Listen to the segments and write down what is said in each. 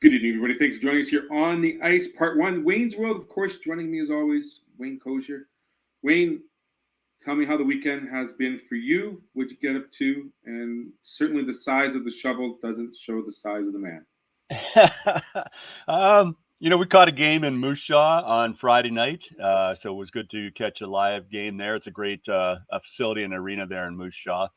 Good evening, everybody. Thanks for joining us here on the ice, part one. Wayne's World, of course, joining me as always, Wayne Kosior. Wayne, tell me how the weekend has been for you, what you get up to, and certainly the size of the shovel doesn't show the size of the man. We caught a game in Moose Jaw on Friday night, so it was good to catch a live game there. It's a great facility and arena there in Moose Jaw.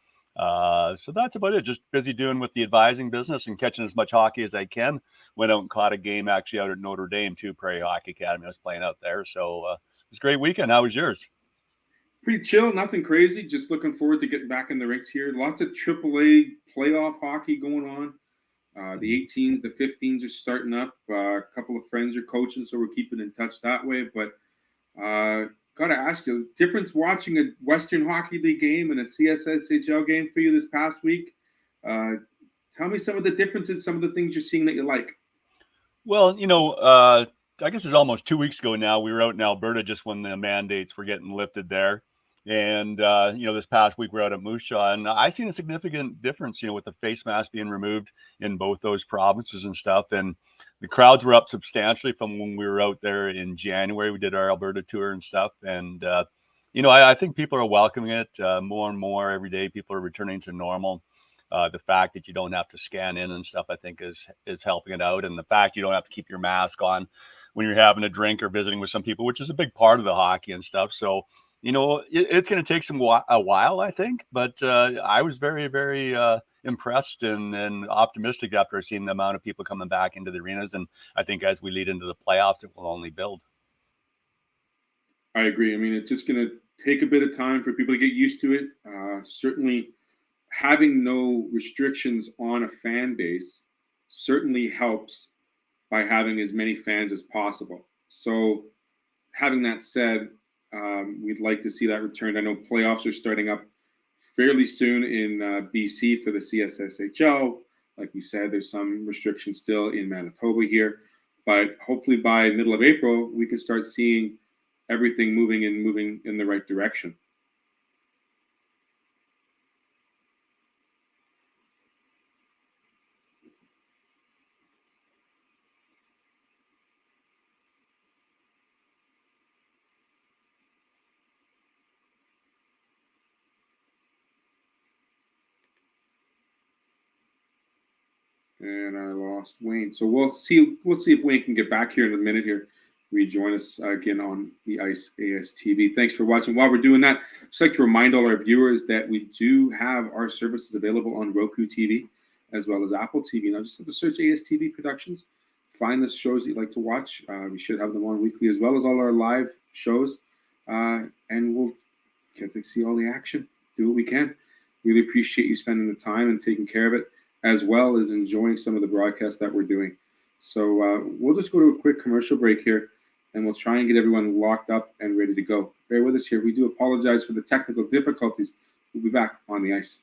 So that's about it. Just busy doing with the advising business and catching as much hockey as I can. Went out and caught a game actually out at Notre Dame too, Prairie Hockey Academy. I was playing out there, so it was a great weekend. How was yours? Pretty chill, nothing crazy. Just looking forward to getting back in the rinks here. Lots of AAA playoff hockey going on. The 18s, the 15s are starting up. A couple of friends are coaching, so we're keeping in touch that way. But got to ask you, difference watching a Western Hockey League game and a CSSHL game for you this past week. Tell me some of the differences, some of the things you're seeing that you like. Well, I guess it's almost 2 weeks ago now. We were out in Alberta just when the mandates were getting lifted there. And, this past week we're out at Moose Jaw, and I seen a significant difference, with the face mask being removed in both those provinces and stuff. And the crowds were up substantially from when we were out there in January. We did our Alberta tour and stuff. And, I think people are welcoming it more and more every day. People are returning to normal. The fact that you don't have to scan in and stuff, I think is helping it out. And the fact you don't have to keep your mask on when you're having a drink or visiting with some people, which is a big part of the hockey and stuff. So, it's going to take a while, I think, but I was very, very impressed and optimistic after seeing the amount of people coming back into the arenas. And I think as we lead into the playoffs, it will only build. I agree. I mean, it's just going to take a bit of time for people to get used to it. Certainly having no restrictions on a fan base certainly helps by having as many fans as possible. So having that said, we'd like to see that returned. I know playoffs are starting up fairly soon in BC for the CSSHL. Like we said, there's some restrictions still in Manitoba here, but hopefully by middle of April, we can start seeing everything moving in the right direction. And I lost Wayne. So we'll see if Wayne can get back here in a minute here. Rejoin us again on the Ice ASTV. Thanks for watching. While we're doing that, I'd just like to remind all our viewers that we do have our services available on Roku TV as well as Apple TV. Now just have to search ASTV Productions. Find the shows that you'd like to watch. We should have them on weekly as well as all our live shows. And we'll get to see all the action. Do what we can. Really appreciate you spending the time and taking care of it, as well as enjoying some of the broadcasts that we're doing. So we'll just go to a quick commercial break here, and we'll try and get everyone locked up and ready to go. Bear with us here. We do apologize for the technical difficulties. We'll be back on the ice.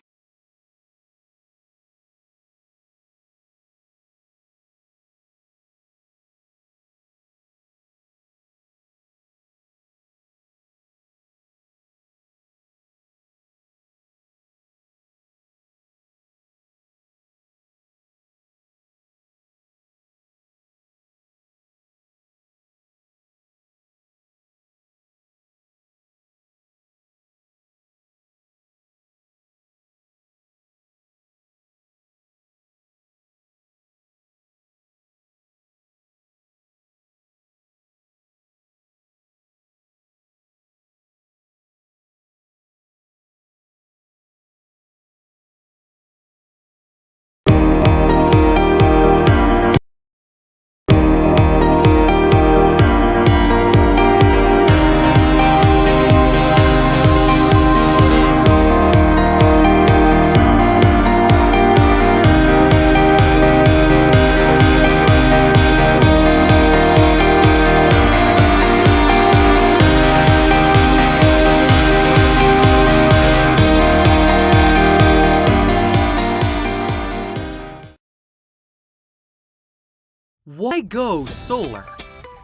Why go solar?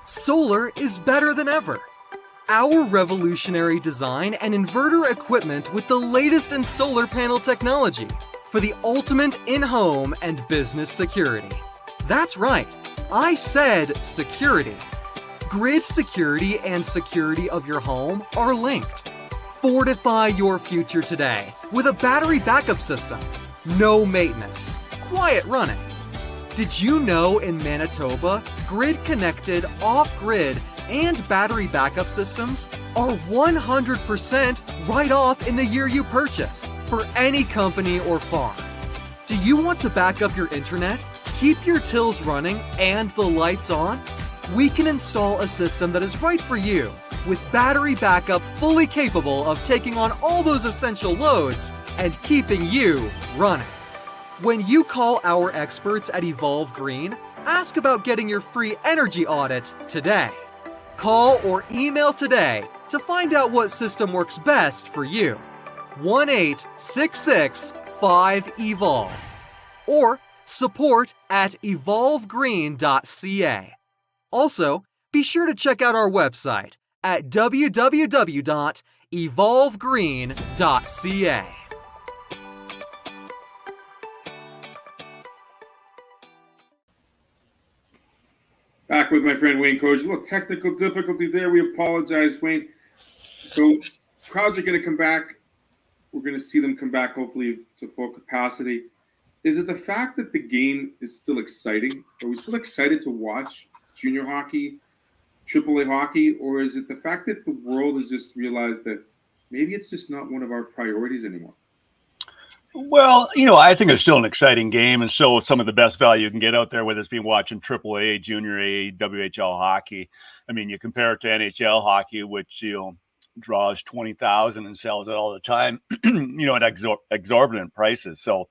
Solar is better than ever. Our revolutionary design and inverter equipment with the latest in solar panel technology for the ultimate in-home and business security. That's right, I said security. Grid security and security of your home are linked. Fortify your future today with a battery backup system. No maintenance. Quiet running. Did you know in Manitoba, grid-connected, off-grid, and battery backup systems are 100% right off in the year you purchase for any company or farm? Do you want to back up your internet, keep your tills running, and the lights on? We can install a system that is right for you with battery backup fully capable of taking on all those essential loads and keeping you running. When you call our experts at Evolve Green, ask about getting your free energy audit today. Call or email today to find out what system works best for you. 1-866-5EVOLVE or support@evolvegreen.ca. Also, be sure to check out our website at www.evolvegreen.ca. Back with my friend Wayne Kosior. A little technical difficulty there. We apologize, Wayne. So crowds are going to come back. We're going to see them come back, hopefully, to full capacity. Is it the fact that the game is still exciting? Are we still excited to watch junior hockey, AAA hockey? Or is it the fact that the world has just realized that maybe it's just not one of our priorities anymore? Well, I think it's still an exciting game, and so some of the best value you can get out there, whether it's been watching AAA, Junior A, WHL hockey. I mean, you compare it to NHL hockey, which draws 20,000 and sells it all the time, at exorbitant prices. So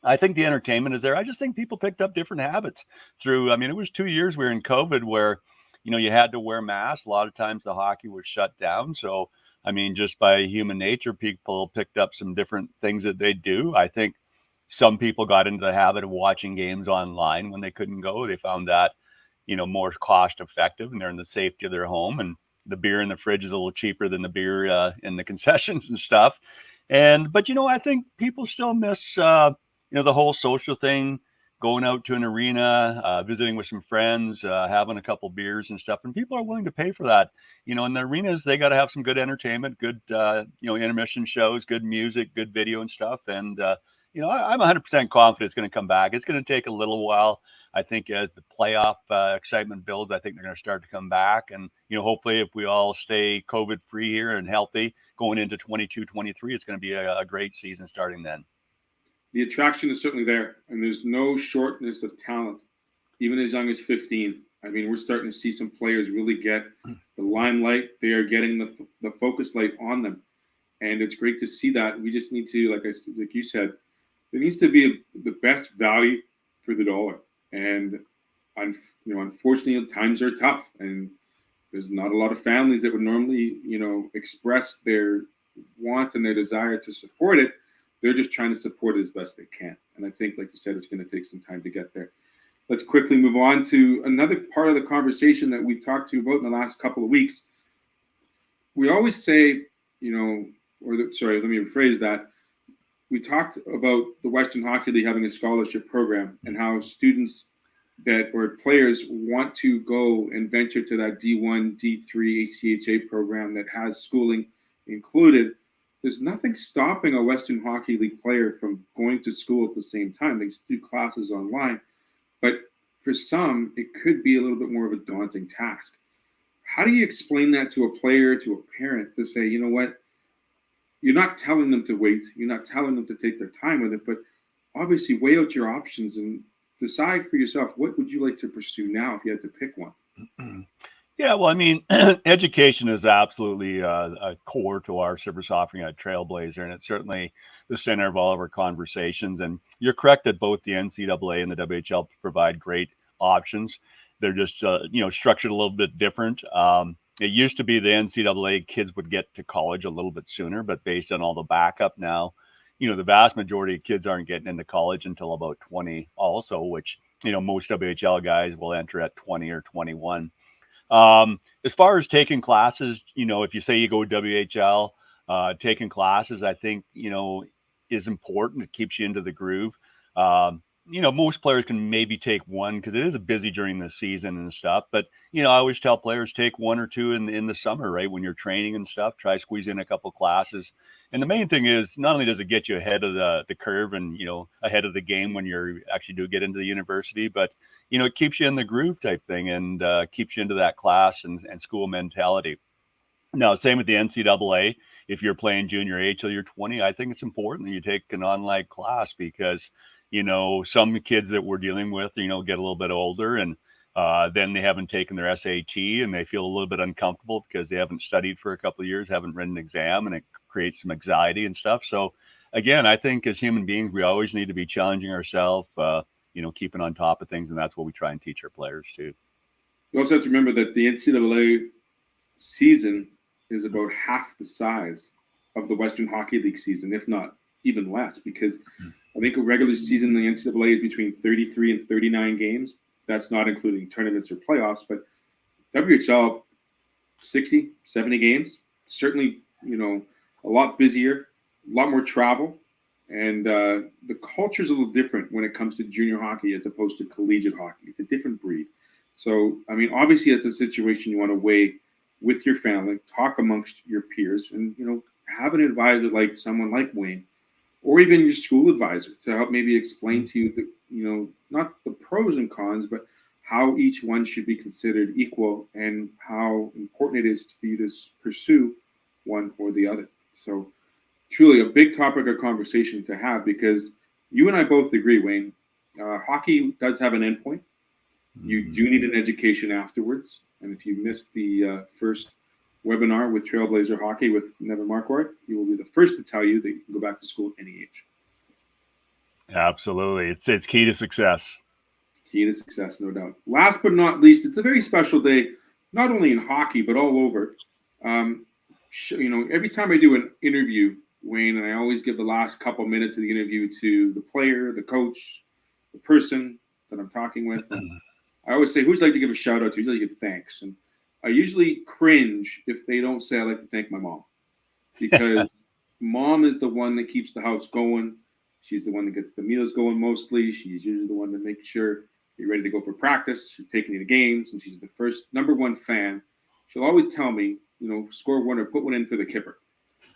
I think the entertainment is there. I just think people picked up different habits through. I mean, it was 2 years we were in COVID where you had to wear masks. A lot of times the hockey was shut down, so. I mean, just by human nature, people picked up some different things that they do. I think some people got into the habit of watching games online when they couldn't go. They found that, more cost effective, and they're in the safety of their home. And the beer in the fridge is a little cheaper than the beer in the concessions and stuff. But I think people still miss, the whole social thing, going out to an arena, visiting with some friends, having a couple beers and stuff. And people are willing to pay for that. In the arenas, they got to have some good entertainment, good, intermission shows, good music, good video and stuff. And, I'm 100% confident it's going to come back. It's going to take a little while. I think as the playoff excitement builds, I think they're going to start to come back. And, hopefully if we all stay COVID free here and healthy going into 22-23, it's going to be a great season starting then. The attraction is certainly there, and there's no shortness of talent, even as young as 15. I mean, we're starting to see some players really get the limelight. They are getting the focus light on them, and it's great to see that. We just need to, like you said, there needs to be the best value for the dollar. And unfortunately, times are tough, and there's not a lot of families that would normally, express their want and their desire to support it. They're just trying to support it as best they can. And I think, like you said, it's going to take some time to get there. Let's quickly move on to another part of the conversation that we talked to you about in the last couple of weeks. We always say, let me rephrase that. We talked about the Western Hockey League having a scholarship program and how students or players want to go and venture to that D1, D3 ACHA program that has schooling included. There's nothing stopping a Western Hockey League player from going to school at the same time. They do classes online. But for some, it could be a little bit more of a daunting task. How do you explain that to a player, to a parent, to say, you know what, you're not telling them to wait. You're not telling them to take their time with it. But obviously weigh out your options and decide for yourself, what would you like to pursue now if you had to pick one? Yeah, well, I mean, education is absolutely a core to our service offering at Trailblazer, and it's certainly the center of all of our conversations. And you're correct that both the NCAA and the WHL provide great options. They're just, structured a little bit different. It used to be the NCAA kids would get to college a little bit sooner, but based on all the backup now, the vast majority of kids aren't getting into college until about 20 also, which, most WHL guys will enter at 20 or 21. As far as taking classes, if you say you go WHL, taking classes, I think, is important. It keeps you into the groove. most players can maybe take one because it is busy during the season and stuff. But, I always tell players take one or two in the summer, right? When you're training and stuff, try squeeze in a couple classes. And the main thing is not only does it get you ahead of the curve and, ahead of the game when you're actually do get into the university, but, it keeps you in the groove type thing and keeps you into that class and school mentality. Now, same with the NCAA. If you're playing junior A till you're 20, I think it's important that you take an online class because, some kids that we're dealing with, get a little bit older and then they haven't taken their SAT and they feel a little bit uncomfortable because they haven't studied for a couple of years, haven't written an exam, and it creates some anxiety and stuff. So again, I think as human beings, we always need to be challenging ourselves, keeping on top of things. And that's what we try and teach our players too. You also have to remember that the NCAA season is about half the size of the Western Hockey League season, if not even less, because I think a regular season in the NCAA is between 33 and 39 games. That's not including tournaments or playoffs, but WHL, 60, 70 games. Certainly, a lot busier, a lot more travel. And the culture's a little different when it comes to junior hockey as opposed to collegiate hockey. It's a different breed. So, obviously it's a situation you want to weigh with your family, talk amongst your peers, and, have an advisor like someone like Wayne, or even your school advisor to help maybe explain to you the, not the pros and cons, but how each one should be considered equal and how important it is for you to pursue one or the other. So truly a big topic of conversation to have, because you and I both agree, Wayne, hockey does have an endpoint. You do need an education afterwards. And if you missed the first webinar with Trailblazer Hockey with Nevin Marquardt, he will be the first to tell you that you can go back to school at any age. Absolutely. It's key to success. Key to success, no doubt. Last but not least, it's a very special day, not only in hockey, but all over. Every time I do an interview, Wayne, and I always give the last couple minutes of the interview to the player, the coach, the person that I'm talking with. And I always say, who'd you like to give a shout out to? Who'd you like to give thanks? And I usually cringe if they don't say, I'd like to thank my mom, because mom is the one that keeps the house going. She's the one that gets the meals going mostly. She's usually the one that makes sure you're ready to go for practice. She's taking you to games, and she's the first number one fan. She'll always tell me, score one or put one in for the kipper.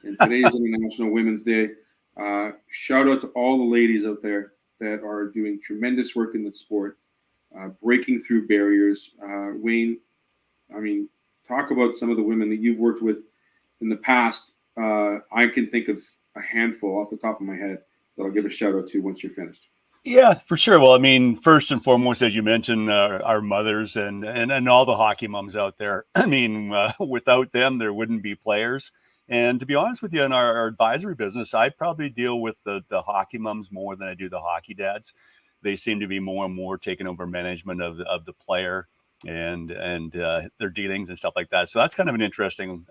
And today is International Women's Day. Shout out to all the ladies out there that are doing tremendous work in the sport, breaking through barriers. Wayne, talk about some of the women that you've worked with in the past. I can think of a handful off the top of my head that I'll give a shout out to once you're finished. Yeah, for sure. Well, first and foremost, as you mentioned, our mothers and all the hockey moms out there. Without them, there wouldn't be players. And to be honest with you, in our advisory business, I probably deal with the hockey moms more than I do the hockey dads. They seem to be more and more taking over management of the player and their dealings and stuff like that. So that's kind of an interesting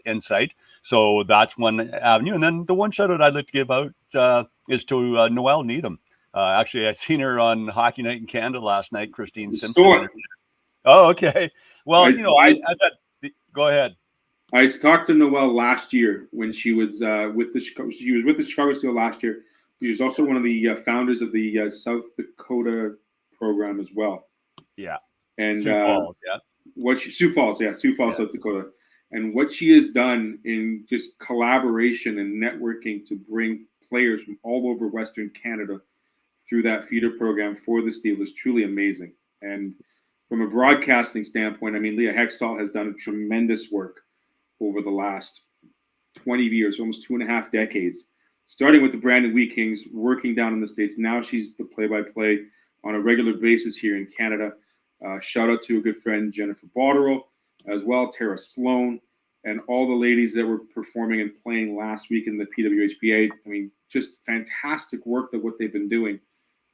insight. So that's one avenue. And then the one shout out I'd like to give out is to Noelle Needham. Actually, I seen her on Hockey Night in Canada last night. Christine Simpson. Oh, okay. Well, I go ahead. I talked to Noelle last year when she was with the Chicago Steel last year. She was also one of the founders of the South Dakota program as well. Yeah. And Sioux Falls, Sioux Falls, South Dakota. And what she has done in just collaboration and networking to bring players from all over Western Canada through that feeder program for the Steel is truly amazing. And from a broadcasting standpoint, Leah Hextall has done a tremendous work over the last 20 years, almost 2.5 decades, starting with the Brandon Wheat Kings, working down in the States. Now she's the play-by-play on a regular basis here in Canada. Shout out to a good friend, Jennifer Botterill, as well, Tara Sloan, and all the ladies that were performing and playing last week in the PWHPA. Just fantastic work of what they've been doing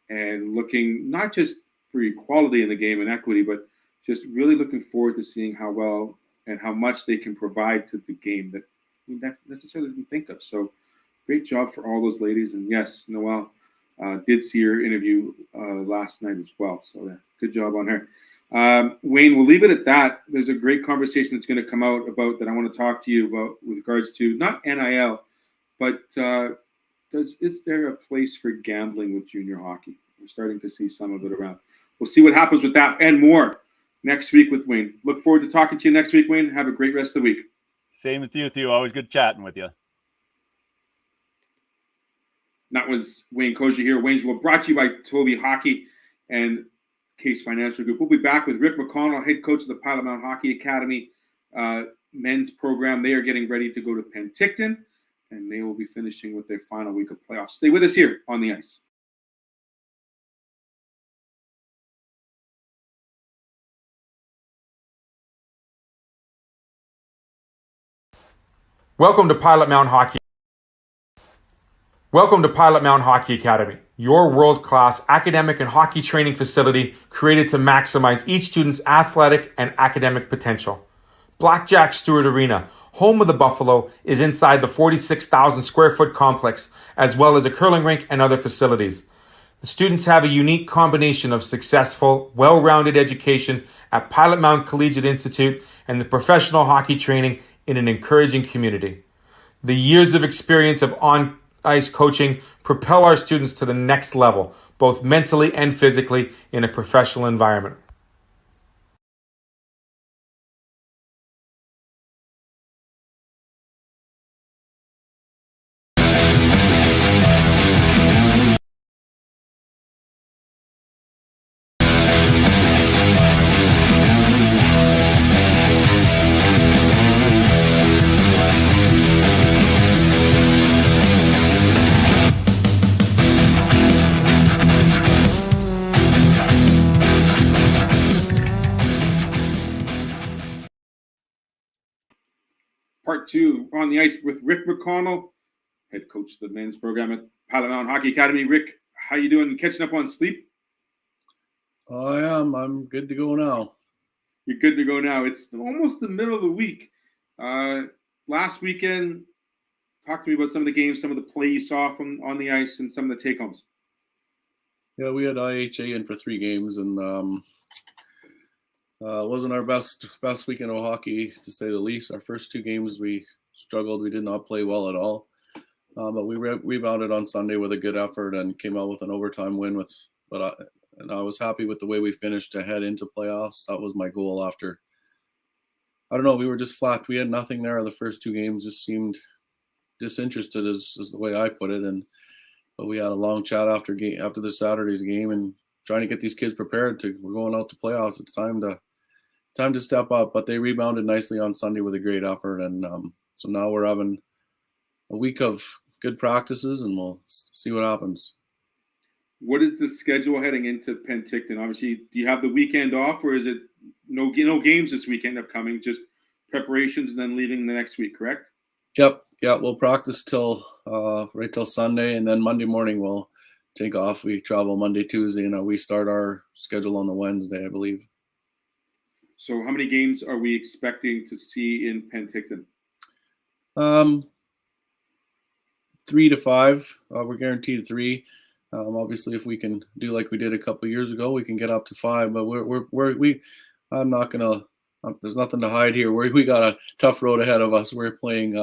and looking not just for equality in the game and equity, but just really looking forward to seeing how well and how much they can provide to the game that we necessarily didn't think of. So great job for all those ladies. And yes, Noelle did see her interview last night as well. So good job on her. Wayne, we'll leave it at that. There's a great conversation that's going to come out about that I want to talk to you about with regards to not NIL, but is there a place for gambling with junior hockey? We're starting to see some of it around. We'll see what happens with that and more next week with Wayne. Look forward to talking to you next week, Wayne. Have a great rest of the week. Same with you, Theo. Always good chatting with you. That was Wayne Kosior here. Wayne's World, brought to you by Toby Hockey and Case Financial Group. We'll be back with Rick Mcconnell, head coach of the Pilot Mountain Hockey Academy men's program. They are getting ready to go to Penticton, and they will be finishing with their final week of playoffs. Stay with us here on the ice. Welcome to Pilot Mountain Hockey. Welcome to Pilot Mountain Hockey Academy, your world-class academic and hockey training facility created to maximize each student's athletic and academic potential. Blackjack Stewart Arena, home of the Buffalo, is inside the 46,000 square foot complex, as well as a curling rink and other facilities. The students have a unique combination of successful, well-rounded education at Pilot Mountain Collegiate Institute and the professional hockey training in an encouraging community. The years of experience of on-ice coaching propel our students to the next level, both mentally and physically, in a professional environment. Part two on the ice with Rick Mcconnell, head coach of the men's program at Pilot Mountain Hockey Academy. Rick, how you doing? Catching up on sleep? I am. I'm good to go now. You're good to go now. It's almost the middle of the week. Last weekend, talk to me about some of the games, some of the play you saw from on the ice, and some of the take-homes. Yeah, we had IHA in for 3 games, and wasn't our best weekend of hockey, to say the least. Our first 2 games we struggled. We did not play well at all, but we rebounded on Sunday with a good effort and came out with an overtime win. And I was happy with the way we finished to head into playoffs. That was my goal after. I don't know. We were just flat. We had nothing there. The first 2 games just seemed disinterested, is the way I put it. But we had a long chat after this Saturday's game and trying to get these kids prepared. We're going out to playoffs. It's time to step up. But they rebounded nicely on Sunday with a great effort, and so now we're having a week of good practices, and we'll see what happens. What is the schedule heading into Penticton? Obviously, do you have the weekend off, or is it no games this weekend upcoming, just preparations and then leaving the next week, correct? Yep. Yeah, we'll practice right till Sunday, and then Monday morning we'll take off. We travel Monday, Tuesday, and we start our schedule on the Wednesday, I believe. So how many games are we expecting to see in Penticton? 3 to 5. We're guaranteed 3. Obviously, if we can do like we did a couple of years ago, we can get up to 5. But I'm not gonna. There's nothing to hide here. We got a tough road ahead of us. We're playing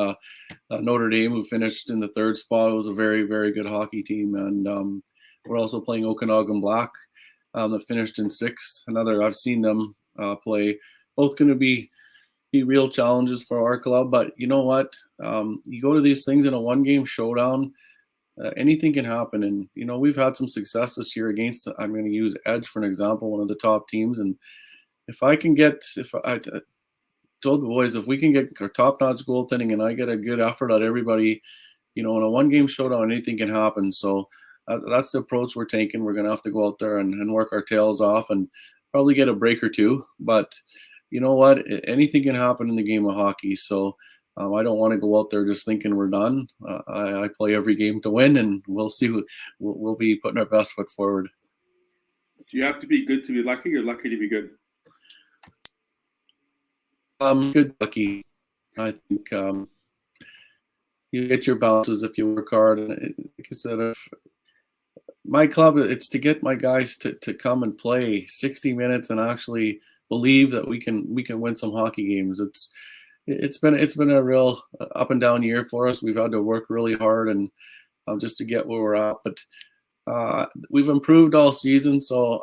Notre Dame, who finished in the 3rd spot. It was a very, very good hockey team, and we're also playing Okanagan Black, that finished in 6th. I've seen them play. Both going to be real challenges for our club. But you know what? You go to these things in a 1-game showdown. Anything can happen, and we've had some success this year against. I'm going to use Edge for an example, one of the top teams, and if I told the boys, if we can get our top-notch goaltending and I get a good effort at everybody, in a 1-game showdown, anything can happen. So that's the approach we're taking. We're going to have to go out there and work our tails off and probably get a break or 2. But you know what? Anything can happen in the game of hockey. So I don't want to go out there just thinking we're done. I play every game to win, and we'll see. We'll be putting our best foot forward. Do you have to be good to be lucky, or lucky to be good? Good lucky. I think you get your bounces if you work hard. And like I said, if my club, it's to get my guys to come and play 60 minutes and actually believe that we can win some hockey games. It's been a real up and down year for us. We've had to work really hard and just to get where we're at. But we've improved all season, so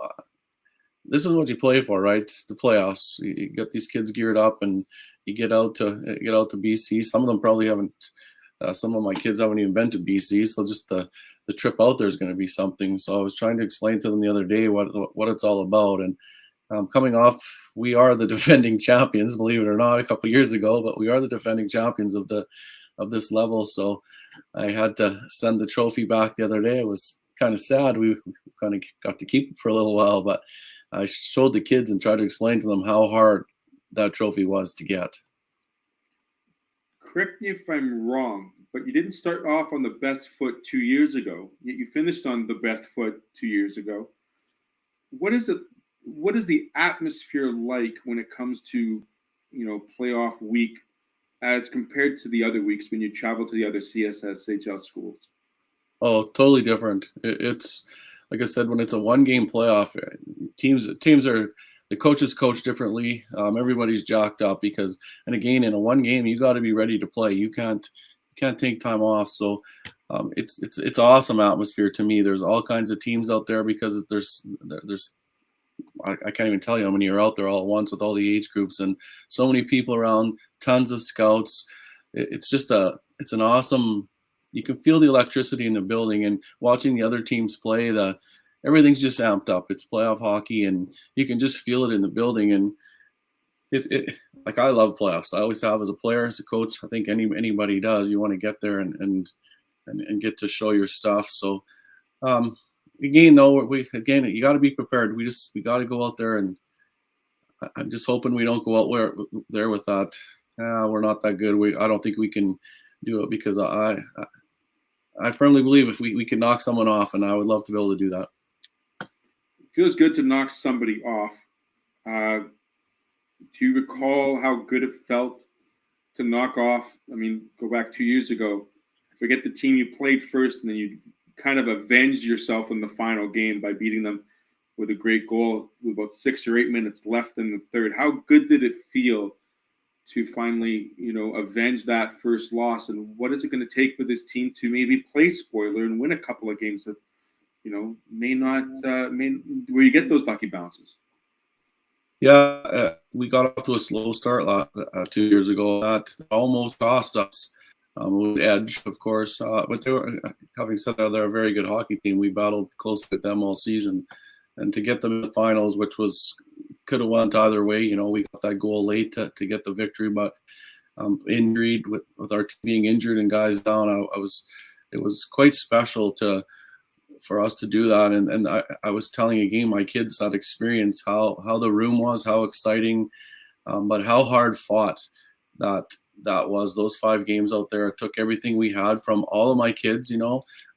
this is what you play for, right? The playoffs. You get these kids geared up, and you get out to BC. Some of them probably haven't. Some of my kids haven't even been to BC, so just the trip out there is going to be something. So I was trying to explain to them the other day what it's all about. And coming off, we are the defending champions, believe it or not, a couple of years ago, but we are the defending champions of this level. So I had to send the trophy back the other day. It was kind of sad. We kind of got to keep it for a little while, but I showed the kids and tried to explain to them how hard that trophy was to get. Correct me if I'm wrong, but you didn't start off on the best foot 2 years ago. Yet you finished on the best foot 2 years ago. What is the atmosphere like when it comes to, playoff week as compared to the other weeks when you travel to the other CSSHL schools? Oh, totally different. It's like I said, when it's a one-game playoff, teams are. The coaches coach differently. Everybody's jacked up because, and again, in a one game, you got to be ready to play. You can't take time off. So it's awesome atmosphere to me. There's all kinds of teams out there because there's I can't even tell you how many are out there all at once with all the age groups and so many people around. Tons of scouts. It's an awesome. You can feel the electricity in the building, and watching the other teams play, everything's just amped up. It's playoff hockey, and you can just feel it in the building. And it like I love playoffs. I always have as a player, as a coach. I think anybody does. You want to get there and get to show your stuff. So again, though, you got to be prepared. We got to go out there, and I'm just hoping we don't go out there with that. We're not that good. I don't think we can do it, because I firmly believe if we can knock someone off, and I would love to be able to do that. Feels good to knock somebody off. Do you recall how good it felt to knock off? I mean, go back 2 years ago. Forget the team you played first, and then you kind of avenged yourself in the final game by beating them with a great goal with about 6 or 8 minutes left in the third. How good did it feel to finally, avenge that first loss? And what is it going to take for this team to maybe play spoiler and win a couple of games that, may not, where you get those lucky bounces? Yeah, we got off to a slow start 2 years ago. That almost cost us. With Edge, of course. But having said that, they're a very good hockey team. We battled close with them all season. And to get them in the finals, which could have went either way. We got that goal late to get the victory, but injured with our team being injured and guys down, it was quite special for us to do that. And I was telling again my kids that experience, how the room was, how exciting, but how hard fought that was. Those 5 games out there, it took everything we had from all of my kids.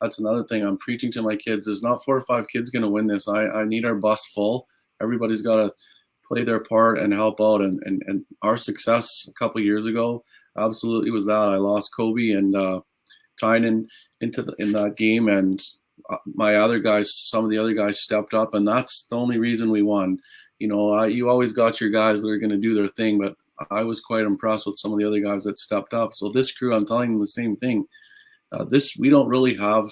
That's another thing I'm preaching to my kids. There's not 4 or 5 kids going to win this. I need our bus full. Everybody's got to play their part and help out. And our success a couple of years ago absolutely was that. I lost Kobe and Tynan in that game, and some of the other guys stepped up, and that's the only reason we won. You always got your guys that are going to do their thing, but I was quite impressed with some of the other guys that stepped up. So this crew, I'm telling them the same thing. We don't really have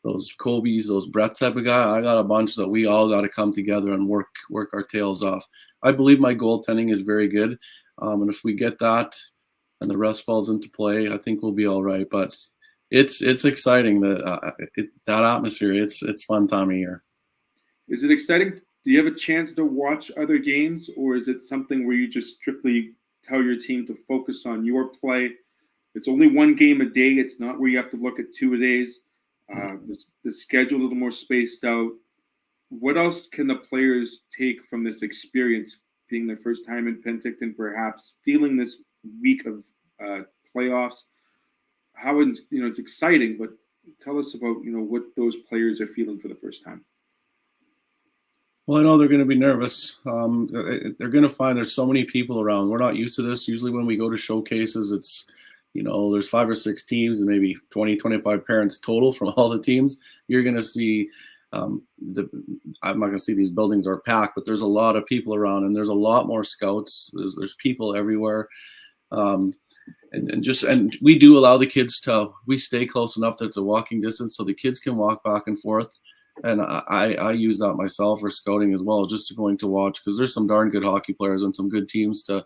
those Kobe's, those Brett type of guy. I got a bunch that we all got to come together and work our tails off. I believe my goaltending is very good, and if we get that and the rest falls into play, I think we'll be all right. But it's exciting, that atmosphere. It's fun time of year. Is it exciting? Do you have a chance to watch other games, or is it something where you just strictly tell your team to focus on your play? It's only 1 game a day. It's not where you have to look at 2 a days. The schedule a little more spaced out. What else can the players take from this experience, being their first time in Penticton, perhaps feeling this week of playoffs? How it's exciting, but tell us about what those players are feeling for the first time. Well, I know they're going to be nervous. They're going to find there's so many people around. We're not used to this. Usually when we go to showcases, it's, there's 5 or 6 teams and maybe 20, 25 parents total from all the teams. You're going to see, I'm not going to say these buildings are packed, but there's a lot of people around, and there's a lot more scouts. There's people everywhere. And we do allow the kids we stay close enough that it's a walking distance so the kids can walk back and forth. And I use that myself for scouting as well, just to going to watch, because there's some darn good hockey players and some good teams to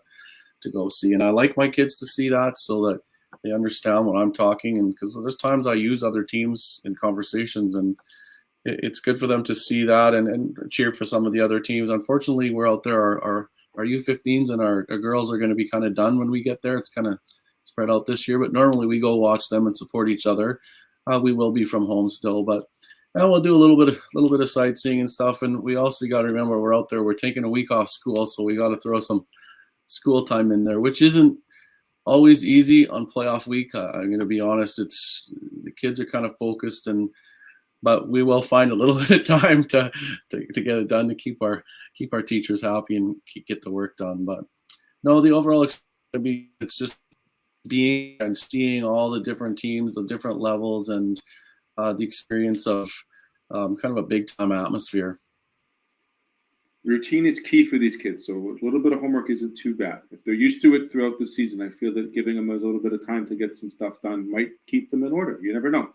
go see. And I like my kids to see that so that they understand what I'm talking. And because there's times I use other teams in conversations, and it's good for them to see that and cheer for some of the other teams. Unfortunately, we're out there, our U15s and our girls are going to be kind of done when we get there. It's kind of spread out this year, but normally we go watch them and support each other. We will be from home still, but we'll do a little bit of sightseeing and stuff. And we also got to remember we're out there. We're taking a week off school, so we got to throw some school time in there, which isn't always easy on playoff week. I'm going to be honest. It's the kids are kind of focused, but we will find a little bit of time to get it done, to keep our teachers happy and get the work done. But no, the overall it's just being and seeing all the different teams, the different levels, and the experience of kind of a big time atmosphere. Routine is key for these kids, so a little bit of homework isn't too bad. If they're used to it throughout the season, I feel that giving them a little bit of time to get some stuff done might keep them in order. You never know.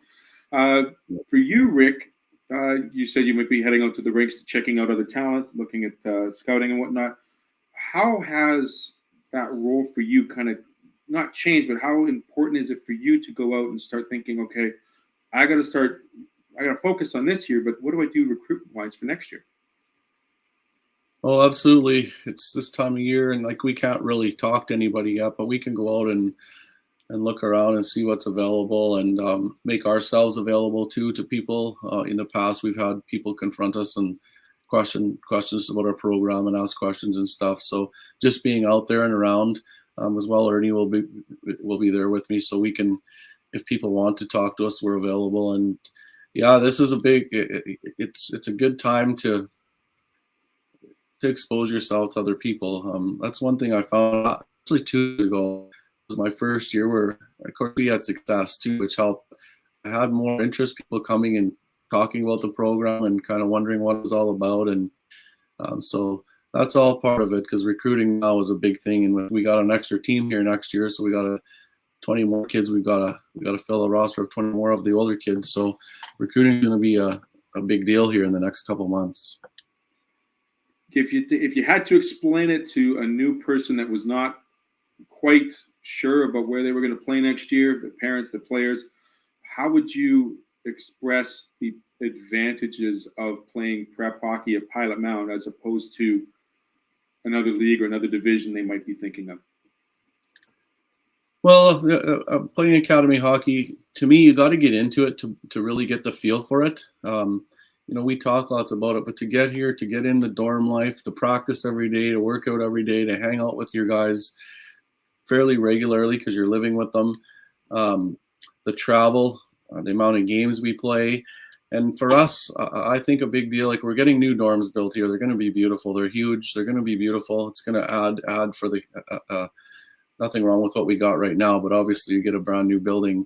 For you, Rick, you said you might be heading out to the rinks, checking out other talent, looking at scouting and whatnot. How has that role for you kind of not changed, but how important is it for you to go out and start thinking, okay, I got to focus on this year, but what do I do recruitment-wise for next year? Oh, absolutely. It's this time of year, and like we can't really talk to anybody yet, but we can go out and look around and see what's available, and make ourselves available to people. In the past, we've had people confront us and questions about our program and ask questions and stuff. So just being out there and around as well. Ernie will be there with me, so we can, if people want to talk to us, we're available. And yeah, this is it's a good time to expose yourself to other people. That's one thing I found actually 2 years ago. Was my first year where, of course, we had success too, which helped. I had more interest, people coming and talking about the program and kind of wondering what it was all about. And so that's all part of it, because recruiting now is a big thing. And we got an extra team here next year, so we got 20 more kids. We got to fill a roster of 20 more of the older kids. So recruiting is going to be a big deal here in the next couple months. If you had to explain it to a new person that was not quite sure about where they were going to play next year, the parents, the players, how would you express the advantages of playing prep hockey at Pilot Mound as opposed to another league or another division they might be thinking of? Well, playing academy hockey, to me, you got to get into it to really get the feel for it. We talk lots about it, but to get here, to get in the dorm life, to practice every day, to work out every day, to hang out with your guys fairly regularly because you're living with them, the travel, the amount of games we play. And for us, I think a big deal, like we're getting new dorms built here. They're going to be beautiful. They're huge. They're going to be beautiful. It's going to add for the nothing wrong with what we got right now, but obviously you get a brand new building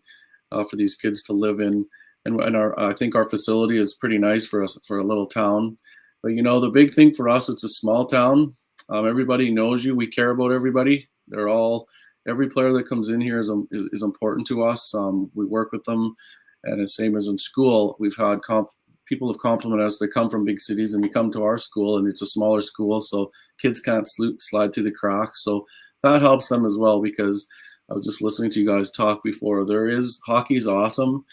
for these kids to live in. And I think our facility is pretty nice for us, for a little town. But the big thing for us, it's a small town. Everybody knows you. We care about everybody. Every player that comes in here is important to us. We work with them, and the same as in school, we've had people have complimented us. They come from big cities and they come to our school, and it's a smaller school, so kids can't slide through the cracks. So that helps them as well, because I was just listening to you guys talk before. Hockey is awesome,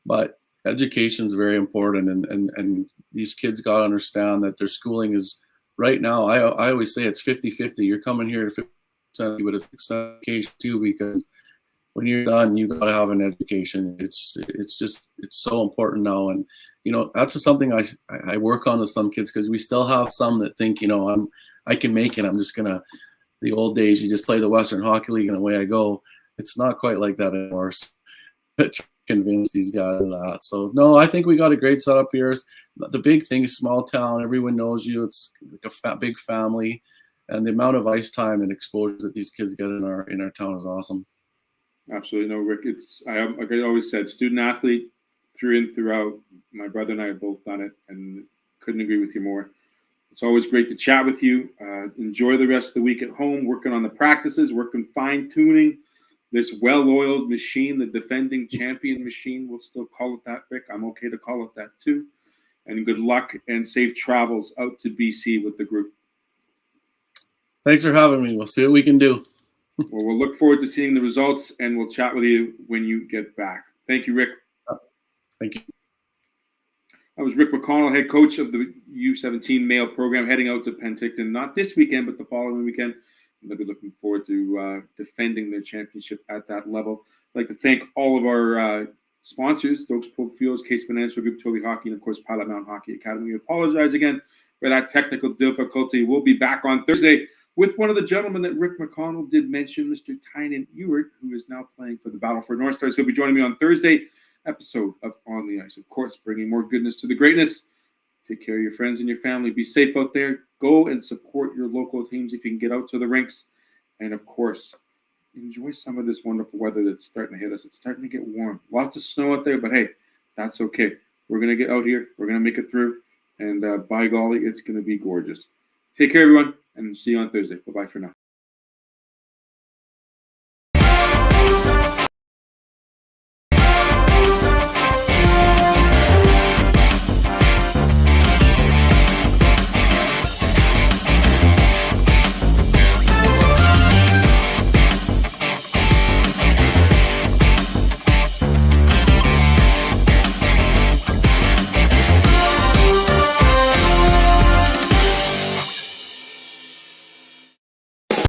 but education is very important, and these kids got to understand that their schooling is right now. I always say it's 50-50. You're coming here to 50%, but it's education too, because when you're done, you got to have an education. It's so important now, and that's something I work on with some kids, because we still have some that think I can make it. I'm just gonna, the old days, you just play the Western Hockey League and away I go. It's not quite like that anymore. So, convince these guys of that. So no, I think we got a great setup here. The big thing is small town. Everyone knows you. It's like a big family, and the amount of ice time and exposure that these kids get in our town is awesome. Absolutely. No, Rick, like I always said, student athlete through and throughout. My brother and I have both done it, and couldn't agree with you more. It's always great to chat with you. Enjoy the rest of the week at home, working on the practices, working fine-tuning this well-oiled machine, the defending champion machine. We'll still call it that, Rick. I'm okay to call it that too. and good luck and safe travels out to BC with the group. Thanks for having me. We'll see what we can do. Well, we'll look forward to seeing the results, and we'll chat with you when you get back. Thank you, Rick. Thank you. That was Rick Mcconnell, head coach of the U17 male program, heading out to Penticton, not this weekend, but the following weekend. And they'll be looking forward to defending their championship at that level. I'd like to thank all of our sponsors, Stokes Polk Fuels, Case Financial Group, Toby Hockey, and of course, Pilot Mountain Hockey Academy. We apologize again for that technical difficulty. We'll be back on Thursday with one of the gentlemen that Rick Mcconnell did mention, Mr. Tynan Ewert, who is now playing for the Battle for North Stars. He'll be joining me on Thursday episode of On the Ice. Of course, bringing more goodness to the greatness. Take care of your friends and your family. Be safe out there. Go and support your local teams if you can get out to the rinks. And of course, enjoy some of this wonderful weather that's starting to hit us. It's starting to get warm. Lots of snow out there, but hey, that's okay. We're going to get out here. We're going to make it through. And by golly, it's going to be gorgeous. Take care, everyone, and see you on Thursday. Bye-bye for now.